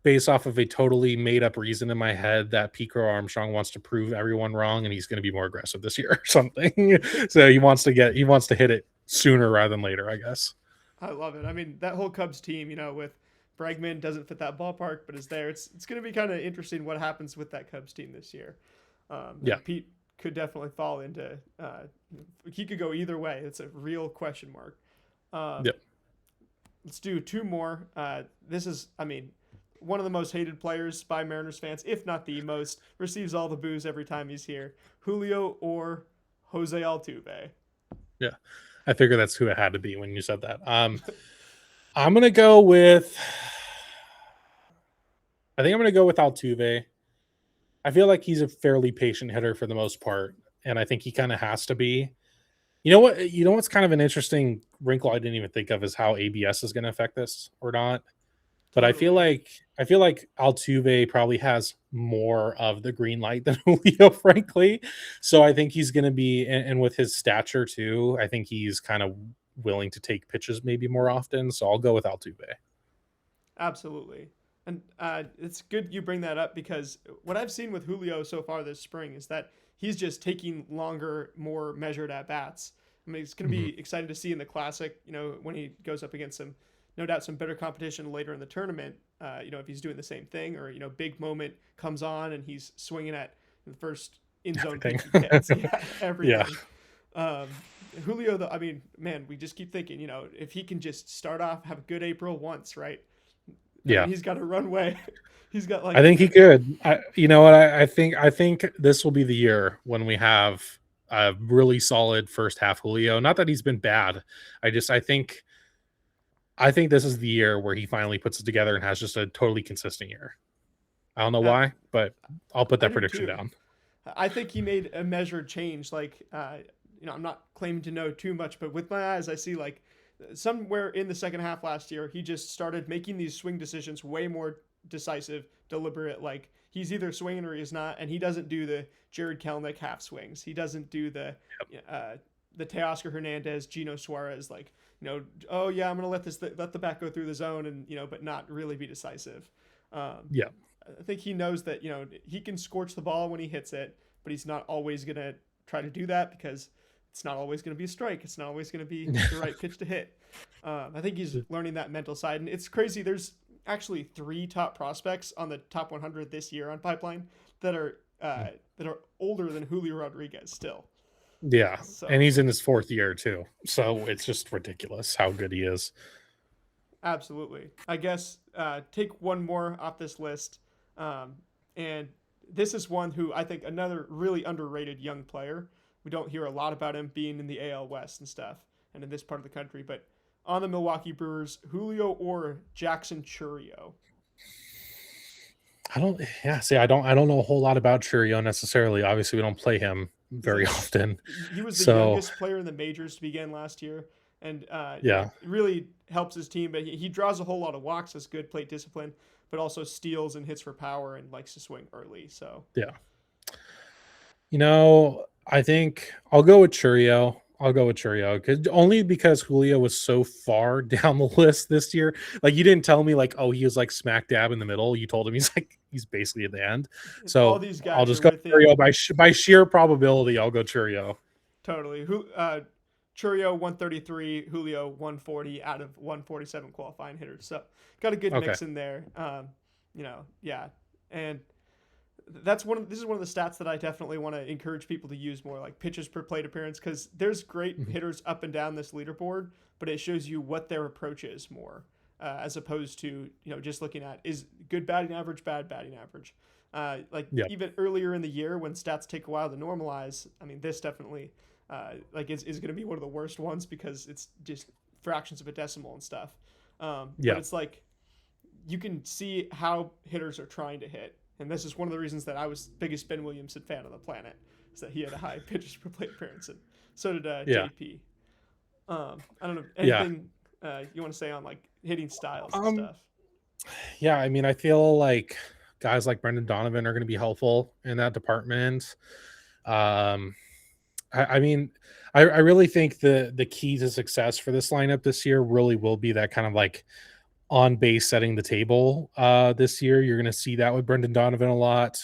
based off of a totally made up reason in my head that Pete Crow Armstrong wants to prove everyone wrong and he's going to be more aggressive this year or something. So he wants to hit it sooner rather than later, I guess. I love it. I mean, that whole Cubs team, with Bregman doesn't fit that ballpark, but is there. It's going to be kind of interesting what happens with that Cubs team this year. Yeah. And Pete could definitely fall into. He could go either way. It's a real question mark. Um, Yep. let's do two more. This is, I mean, one of the most hated players by Mariners fans, if not the most. Receives all the boos every time he's here. Julio or Jose Altuve. Yeah. I figure that's who it had to be when you said that. I'm gonna go with I think I'm gonna go with Altuve. I feel like he's a fairly patient hitter for the most part, and I think he kind of has to be. You know what? You know what's kind of an interesting wrinkle I didn't even think of is how ABS is going to affect this or not. But Totally. I feel like Altuve probably has more of the green light than Julio, frankly. So I think he's going to be, and with his stature too, I think he's kind of willing to take pitches maybe more often. So I'll go with Altuve. Absolutely. And it's good you bring that up because what I've seen with Julio so far this spring is that he's just taking longer, more measured at bats. I mean, it's going to Mhm. be exciting to see in the Classic, when he goes up against some, no doubt, some better competition later in the tournament. If he's doing the same thing or, big moment comes on and he's swinging at the first in zone Everything. pitch he gets. Yeah, Yeah. everything. Um, Julio, though, I mean, man, we just keep thinking, if he can just start off, have a good April once, right? I mean, Yeah. he's got a runway. He's got I like, think he could. You know what? I think this will be the year when we have a really solid first half Julio. Not that he's been bad. I think this is the year where he finally puts it together and has just a totally consistent year. I don't know uh, why, but I'll put I that do prediction too. down. I think he made a measured change. Like, I'm not claiming to know too much, but with my eyes, I see like somewhere in the second half last year, he just started making these swing decisions way more decisive, deliberate. Like he's either swinging or he's not, and he doesn't do the Jared Kelnick half swings. He doesn't do the Teoscar Hernandez, Gino Suarez, like, oh yeah, I'm gonna let the bat go through the zone and but not really be decisive. Um, Yeah. I think he knows that he can scorch the ball when he hits it, but he's not always gonna try to do that because it's not always gonna be a strike. It's not always gonna be the right pitch to hit. I think he's learning that mental side, and it's crazy. There's actually three top prospects on the top 100 this year on Pipeline that are older than Julio Rodriguez still. Yeah. And So he's in his fourth year too. So it's just ridiculous how good he is. absolutely, I guess take one more off this list, um, and this is one who I think another really underrated young player. We don't hear a lot about him being in the AL West and stuff, and in this part of the country. But on the Milwaukee Brewers, Julio or Jackson Churio. I don't yeah, see I don't know a whole lot about Churio necessarily. Obviously we don't play him He's very like often. he was the So youngest player in the majors to begin last year, and yeah. it really helps his team. But he draws a whole lot of walks, has good plate discipline, but also steals and hits for power and likes to swing early. So Yeah. You know, I think I'll go with Churio. I'll go with Churio because only because Julio was so far down the list this year. Like you didn't tell me like, oh, he was like smack dab in the middle. You told him he's basically at the end. all So these I'll guys just are go within Churio by sheer probability. I'll go Churio. totally. Churio 133, Julio 140 out of 147 qualifying hitters. So got a good Okay. mix in there. Yeah, and This is one of the stats that I definitely want to encourage people to use more, like pitches per plate appearance, because there's great Mhm. hitters up and down this leaderboard, but it shows you what their approach is more, as opposed to just looking at is good batting average, bad batting average. Like Yep. even earlier in the year when stats take a while to normalize, I mean this definitely like is going to be one of the worst ones because it's just fractions of a decimal and stuff. But Yeah. it's like you can see how hitters are trying to hit. And this is one of the reasons that I was biggest Ben Williamson fan on the planet, is that he had a high pitches per plate appearance, and so did Yeah. JP. I don't know Yeah. anything you want to say on like hitting styles and Um, stuff. yeah, I mean, I feel like guys like Brendan Donovan are going to be helpful in that department. Um, I mean, I really think the key to success for this lineup this year really will be that kind of like on base setting the table this year. You're going to see that with Brendan Donovan a lot.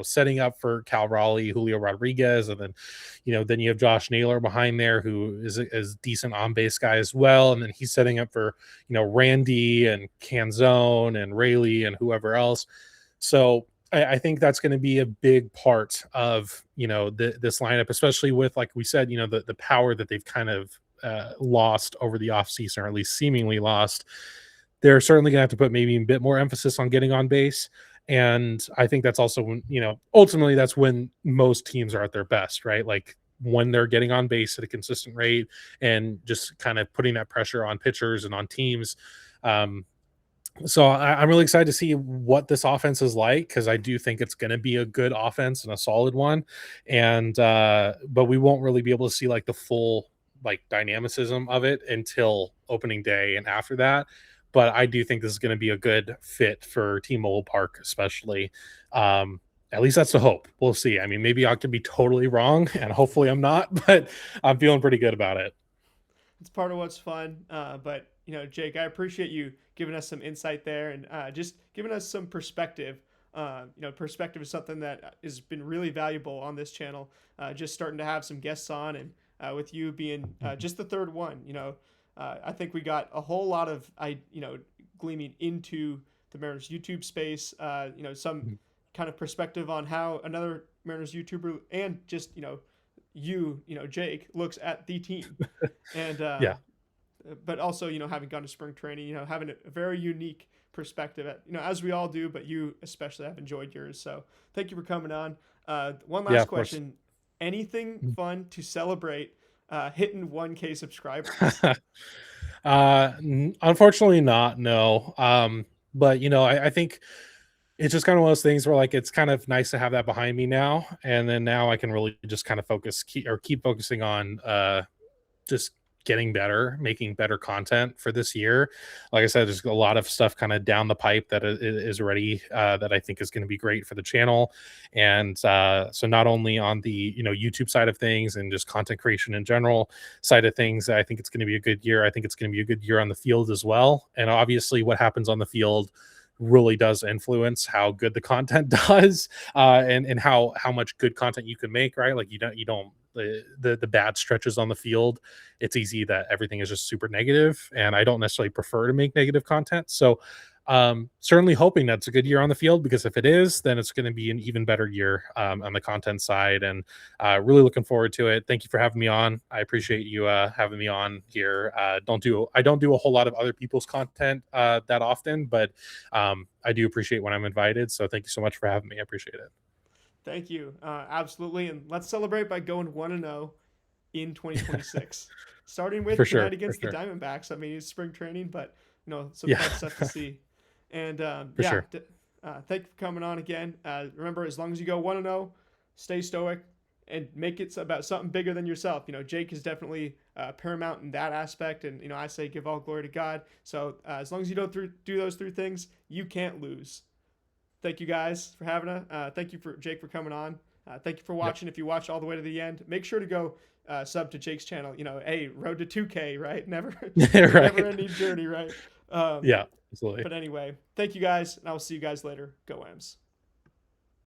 Setting up for Cal Raleigh, Julio Rodriguez, and then, then you have Josh Naylor behind there, who is a decent on base guy as well. And then he's setting up for, Randy and Canzone and Rayleigh and whoever else. So I think that's going to be a big part of, this lineup, especially with, like we said, the power that they've kind of lost over the offseason, or at least seemingly lost. They're certainly going to have to put maybe a bit more emphasis on getting on base. And I think that's also when, ultimately that's when most teams are at their best, right? Like when they're getting on base at a consistent rate and just kind of putting that pressure on pitchers and on teams. Um, I'm really excited to see what this offense is like, because I do think it's going to be a good offense and a solid one. And but we won't really be able to see like the full like dynamicism of it until opening day and after that. But I do think this is going to be a good fit for T-Mobile Park, especially. Um, at least that's the hope. We'll see. I mean, maybe I could be totally wrong, and hopefully I'm not, but I'm feeling pretty good about it. It's part of what's fun. But Jake, I appreciate you giving us some insight there and just giving us some perspective. Perspective is something that has been really valuable on this channel. Just starting to have some guests on, and with you being just the third one, I think we got a whole lot of gleaming into the Mariners YouTube space. Some Mhm. kind of perspective on how another Mariners YouTuber and just Jake looks at the team, and Yeah. but also having gone to spring training, having a very unique perspective at, as we all do, but you especially have enjoyed yours. So thank you for coming on. One Yeah, last of course. question: anything fun to celebrate hitting 1K subscribers? Unfortunately not, no. But I think it's just kind of one of those things where like it's kind of nice to have that behind me now, and then now I can really just kind of keep focusing on just getting better, making better content for this year. Like I said, there's a lot of stuff kind of down the pipe that is ready, that I think is going to be great for the channel. And so not only on the YouTube side of things and just content creation in general side of things, I think it's going to be a good year. I think it's going to be a good year on the field as well. And obviously, what happens on the field really does influence how good the content does, and how much good content you can make, right? Like you don't the bad stretches on the field, it's easy that everything is just super negative, and I don't necessarily prefer to make negative content. So certainly hoping that's a good year on the field, because if it is, then it's going to be an even better year on the content side, and really looking forward to it. Thank you for having me on. I appreciate you having me on here. I don't do a whole lot of other people's content that often, but I do appreciate when I'm invited. So thank you so much for having me. I appreciate it. Thank you, absolutely, and let's celebrate by going 1-0 in 2026. Starting with For tonight sure, for against the sure. Diamondbacks. I mean, it's spring training, but some Yeah. fun stuff to see. And For sure. thank you for coming on again. Remember, as long as you go 1-0, stay stoic and make it about something bigger than yourself. Jake is definitely paramount in that aspect, and I say give all glory to God. So as long as you don't do those three things, you can't lose. Thank you guys for having us. Thank you for Jake for coming on. Thank you for Yep. watching. If you watch all the way to the end, make sure to go sub to Jake's channel. Hey, road to 2K, right? Never, never Right. ending journey, right? Um, Yeah, absolutely. but anyway, thank you guys, and I will see you guys later. Go Ams.